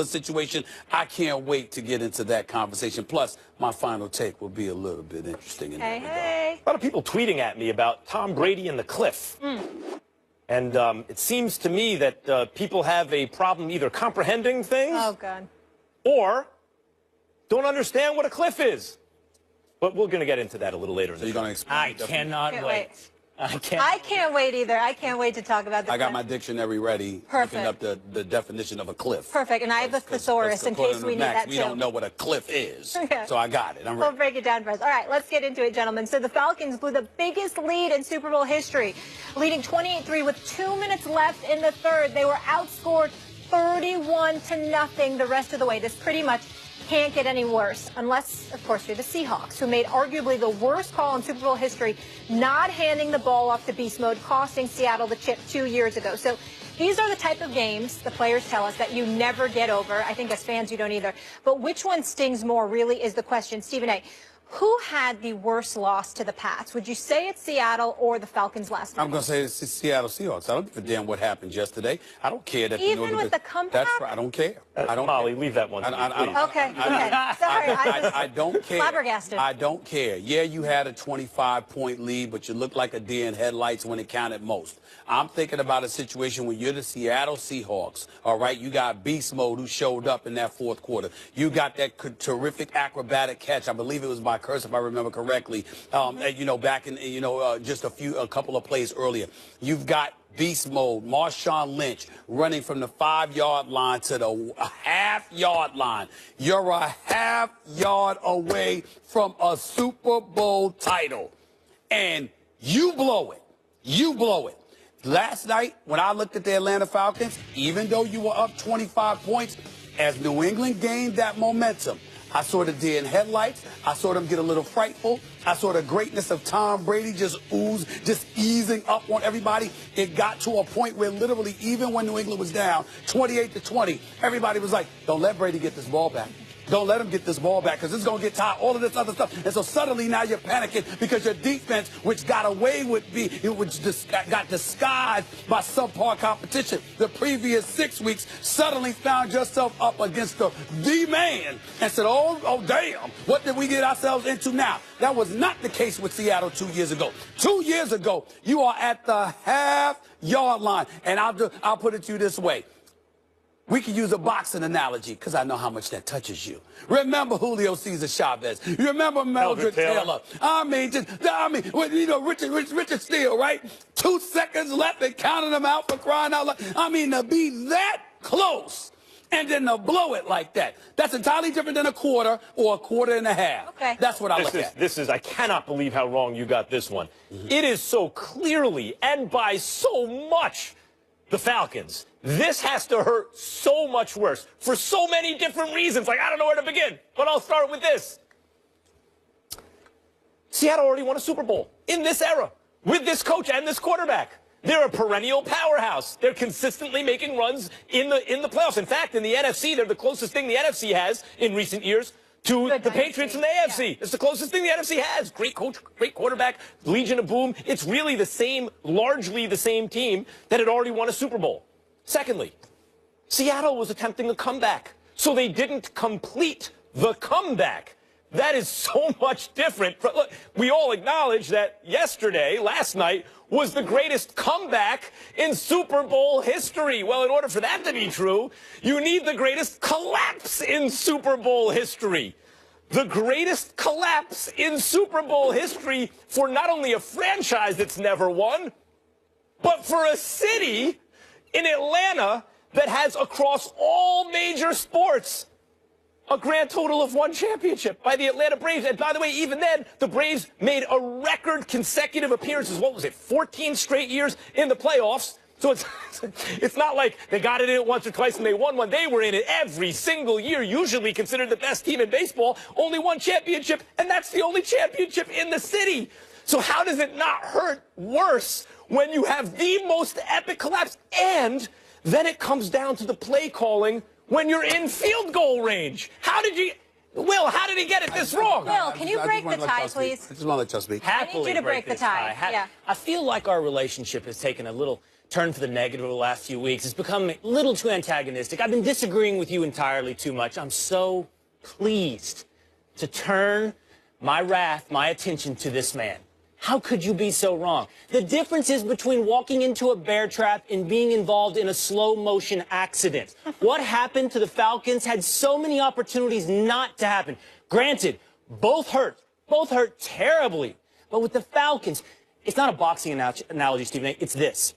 situation. I can't wait to get into that conversation. Plus, my final take will be a little bit interesting in that regard. Hey. A lot of people tweeting at me about Tom Brady and the cliff. And it seems to me that people have a problem either comprehending things or don't understand what a cliff is. But we're going to get into that a little later. So you're going to explain? I cannot wait. I can't wait either. I can't wait to talk about this. I got my dictionary ready. Perfect. Looking up the definition of a cliff. Perfect. And I have the thesaurus in case we need that too. We don't know what a cliff is. Yeah. So I got it. I'm We'll ready. break it down for us. All right, let's get into it, gentlemen. So the Falcons blew the biggest lead in Super Bowl history, leading 28-3 with 2 minutes left in the third. They were outscored 31-0 the rest of the way. This pretty much can't get any worse, unless, of course, you're the Seahawks, who made arguably the worst call in Super Bowl history, not handing the ball off to beast mode, costing Seattle the chip 2 years ago. So these are the type of games, the players tell us, that you never get over. I think as fans, you don't either. But which one stings more, really, is the question. Stephen A., who had the worst loss to the Pats? Would you say it's Seattle or the Falcons last night? I'm going to say it's the Seattle Seahawks. I don't give a damn what happened yesterday. I don't care that Even with the comeback? That's right. I don't care. I don't. Molly, care. leave that one. Okay. Sorry, I don't care. Flabbergasted. I don't care. Yeah, you had a 25-point lead, but you looked like a deer in headlights when it counted most. I'm thinking about a situation when you're the Seattle Seahawks, all right? You got beast mode who showed up in that fourth quarter. You got that terrific acrobatic catch. I believe it was by Curse, if I remember correctly, you know, back in, just a couple of plays earlier. You've got beast mode, Marshawn Lynch running from the 5-yard line to the half-yard line. You're a half-yard away from a Super Bowl title, and you blow it. You blow it. Last night, when I looked at the Atlanta Falcons, even though you were up 25 points, as New England gained that momentum, I saw the deer in headlights. I saw them get a little frightful. I saw the greatness of Tom Brady just ooze, just easing up on everybody. It got to a point where literally, even when New England was down 28-20, everybody was like, don't let Brady get this ball back. Don't let him get this ball back because it's going to get tired, all of this other stuff. And so suddenly now you're panicking because your defense, which got away with got disguised by subpar competition the previous 6 weeks, suddenly found yourself up against the man and said, oh, damn, what did we get ourselves into now? That was not the case with Seattle 2 years ago. 2 years ago, you are at the half-yard line. And I'll put it to you this way. We can use a boxing analogy because I know how much that touches you. Remember Julio Cesar Chavez. You remember Mildred Taylor. Richard Steele, right? 2 seconds left and counting them out for crying out loud. I mean, to be that close and then to blow it like that. That's entirely different than a quarter or a quarter and a half. Okay. That's what I look at. I cannot believe how wrong you got this one. It is so clearly and by so much the Falcons. This has to hurt so much worse for so many different reasons. Like, I don't know where to begin, but I'll start with this. Seattle already won a Super Bowl in this era with this coach and this quarterback. They're a perennial powerhouse. They're consistently making runs in the playoffs. In fact, in the NFC, they're the closest thing the NFC has in recent years to the Patriots and the AFC. Yeah. It's the closest thing the NFC has. Great coach, great quarterback, Legion of Boom. It's really the same, largely the same team that had already won a Super Bowl. Secondly, Seattle was attempting a comeback, so they didn't complete the comeback. That is so much different. Look, we all acknowledge that last night, was the greatest comeback in Super Bowl history. Well, in order for that to be true, you need the greatest collapse in Super Bowl history. The greatest collapse in Super Bowl history for not only a franchise that's never won, but for a city in Atlanta that has, across all major sports, a grand total of 1 championship by the Atlanta Braves. And by the way, even then, the Braves made a record consecutive appearances. What was it, 14 straight years in the playoffs? So it's not like they got it in once or twice and they won one. They were in it every single year, usually considered the best team in baseball. Only 1 championship, and that's the only championship in the city. So how does it not hurt worse when you have the most epic collapse? And then it comes down to the play calling when you're in field goal range. How did he get it this wrong? Will, can you break the tie, please? I just want to let you speak. I need you to break the tie. I feel like our relationship has taken a little turned for the negative over the last few weeks. It's become a little too antagonistic. I've been disagreeing with you entirely too much. I'm so pleased to turn my wrath, my attention to this man. How could you be so wrong? The difference is between walking into a bear trap and being involved in a slow-motion accident. What happened to the Falcons had so many opportunities not to happen. Granted, both hurt terribly. But with the Falcons, it's not a boxing analogy, Stephen A. It's this.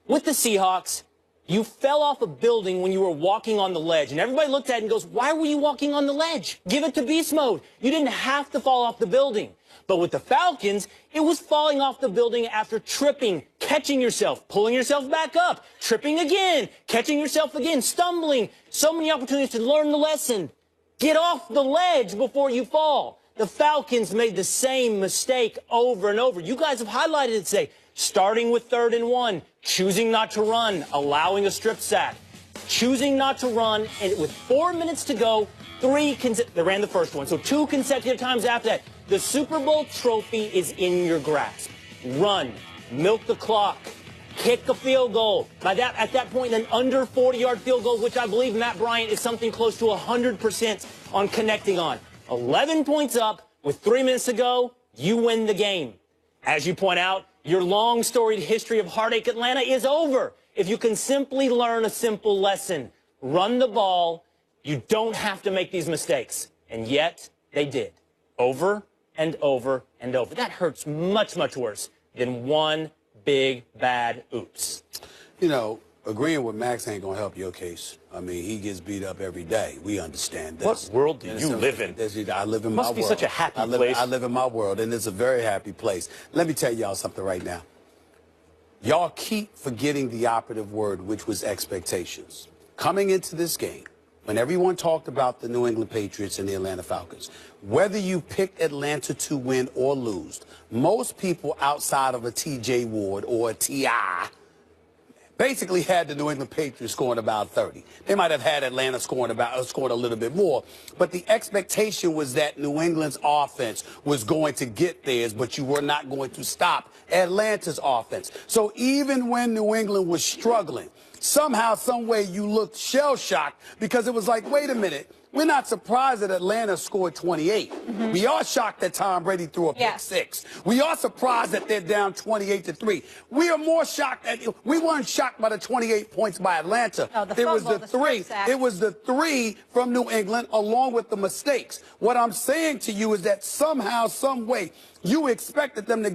With the Seahawks, you fell off a building when you were walking on the ledge. And everybody looked at it and goes, why were you walking on the ledge? Give it to beast mode. You didn't have to fall off the building. But with the Falcons, it was falling off the building after tripping, catching yourself, pulling yourself back up, tripping again, catching yourself again, stumbling. So many opportunities to learn the lesson. Get off the ledge before you fall. The Falcons made the same mistake over and over. You guys have highlighted it today. Starting with 3rd and 1, choosing not to run, allowing a strip sack, choosing not to run, and with 4 minutes to go, they ran the first one. So 2 consecutive times after that. The Super Bowl trophy is in your grasp. Run, milk the clock, kick a field goal. At that point, an under 40-yard field goal, which I believe Matt Bryant is something close to 100% on connecting on. 11 points up with 3 minutes to go, you win the game. As you point out, your long storied history of heartache Atlanta is over if you can simply learn a simple lesson. Run the ball. You don't have to make these mistakes. And yet, they did. Over and over and over. That hurts much, much worse than one big, bad oops. You know, agreeing with Max ain't going to help your case. I mean, he gets beat up every day. We understand this. What world do you live in? I live in my world. Must be such a happy place. I live in my world, and it's a very happy place. Let me tell y'all something right now. Y'all keep forgetting the operative word, which was expectations. Coming into this game, when everyone talked about the New England Patriots and the Atlanta Falcons, whether you picked Atlanta to win or lose, most people outside of a T.J. Ward or a T.I. basically had the New England Patriots scoring about 30. They might have had Atlanta scoring a little bit more, but the expectation was that New England's offense was going to get theirs, but you were not going to stop Atlanta's offense. So even when New England was struggling, somehow, some way, you looked shell-shocked because it was like, wait a minute, we're not surprised that Atlanta scored 28. Mm-hmm. We are shocked that Tom Brady threw a pick 6. We are surprised that they're down 28-3. We are more shocked that we weren't shocked by the 28 points by Atlanta. No, it was the 3. It was the 3 from New England along with the mistakes. What I'm saying to you is that somehow, some way, you expected them to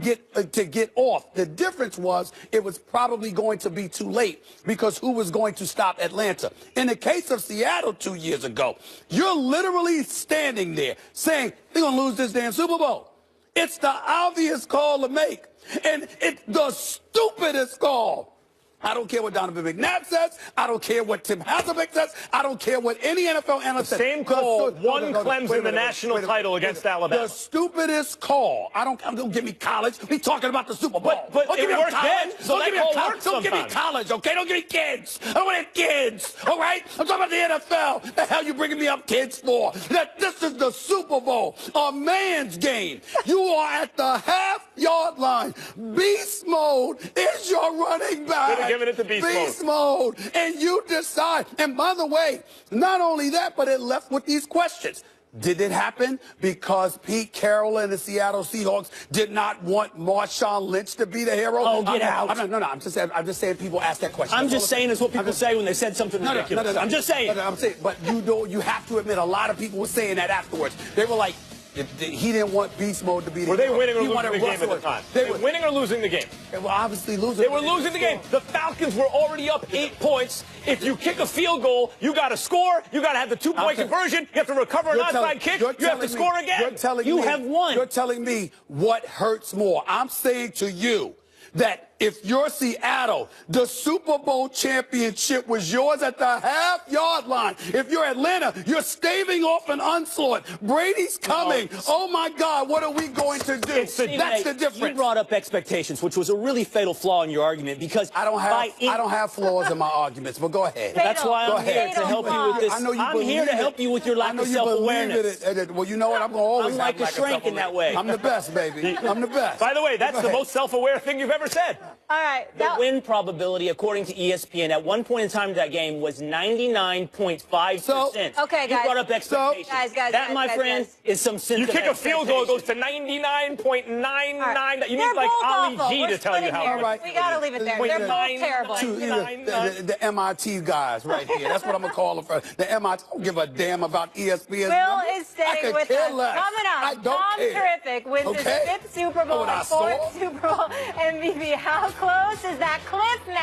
get off. The difference was it was probably going to be too late because who was going to stop Atlanta? In the case of Seattle 2 years ago, you're literally standing there saying, they're going to lose this damn Super Bowl. It's the obvious call to make, and it's the stupidest call. I don't care what Donovan McNabb says. I don't care what Tim Hasselbeck says. I don't care what any NFL analyst says. Same call won Clemson the national title against Alabama. The stupidest call. Don't give me college. We talking about the Super Bowl. But don't it worked then. So that call worked Don't give me college, okay? Don't give me kids. I don't want kids, all right? I'm talking about the NFL. The hell you bringing me up kids for? This is the Super Bowl, a man's game. You are at the half-yard line. Beast mode is your running back. Giving it to beast mode. And you decide. And by the way, not only that, but it left with these questions. Did it happen because Pete Carroll and the Seattle Seahawks did not want Marshawn Lynch to be the hero? Oh, get out. I'm just saying people ask that question. I'm just saying it's what people say when they said something ridiculous. I'm just saying. I'm saying, but you have to admit a lot of people were saying that afterwards. They were like, he didn't want beast mode to be the hero. Were they winning or losing the game at the time? They were winning or losing the game? They were obviously losing. They were losing the game. The Falcons were already up 8 points. If you kick a field goal, you got to score. You got to have the 2-point conversion. You have to recover an onside kick. You have to score again. You have won. You're telling me what hurts more. I'm saying to you that if you're Seattle, the Super Bowl championship was yours at the half-yard line. If you're Atlanta, you're staving off an onslaught. Brady's coming. Oh, my God, what are we going to do? That's the difference. You brought up expectations, which was a really fatal flaw in your argument because I don't have flaws in my arguments, but go ahead. That's why I'm here to help you with this. I'm here to help you with your lack of self-awareness. Well, you know what? I'm going to always I'm like a shrink in that way. I'm the best, baby. I'm the best. By the way, that's the most self-aware thing you've ever said. All right. The win probability, according to ESPN, at one point in time in that game was 99.5%. So, okay, guys. You brought up expectations. That, my friend, is some sense You of kick a field goal, it goes to 99.99. Right. You They're need like both Ali awful. G We're to tell you splitting how. hairs. Right. We got to leave it there. They're both terrible. The MIT guys right here. That's what I'm going to call them. The MIT. I don't give a damn about ESPN. Will is staying with us. Coming up, Tom Terrific wins his 5th Super Bowl and 4th Super Bowl MVP. How close is that cliff now?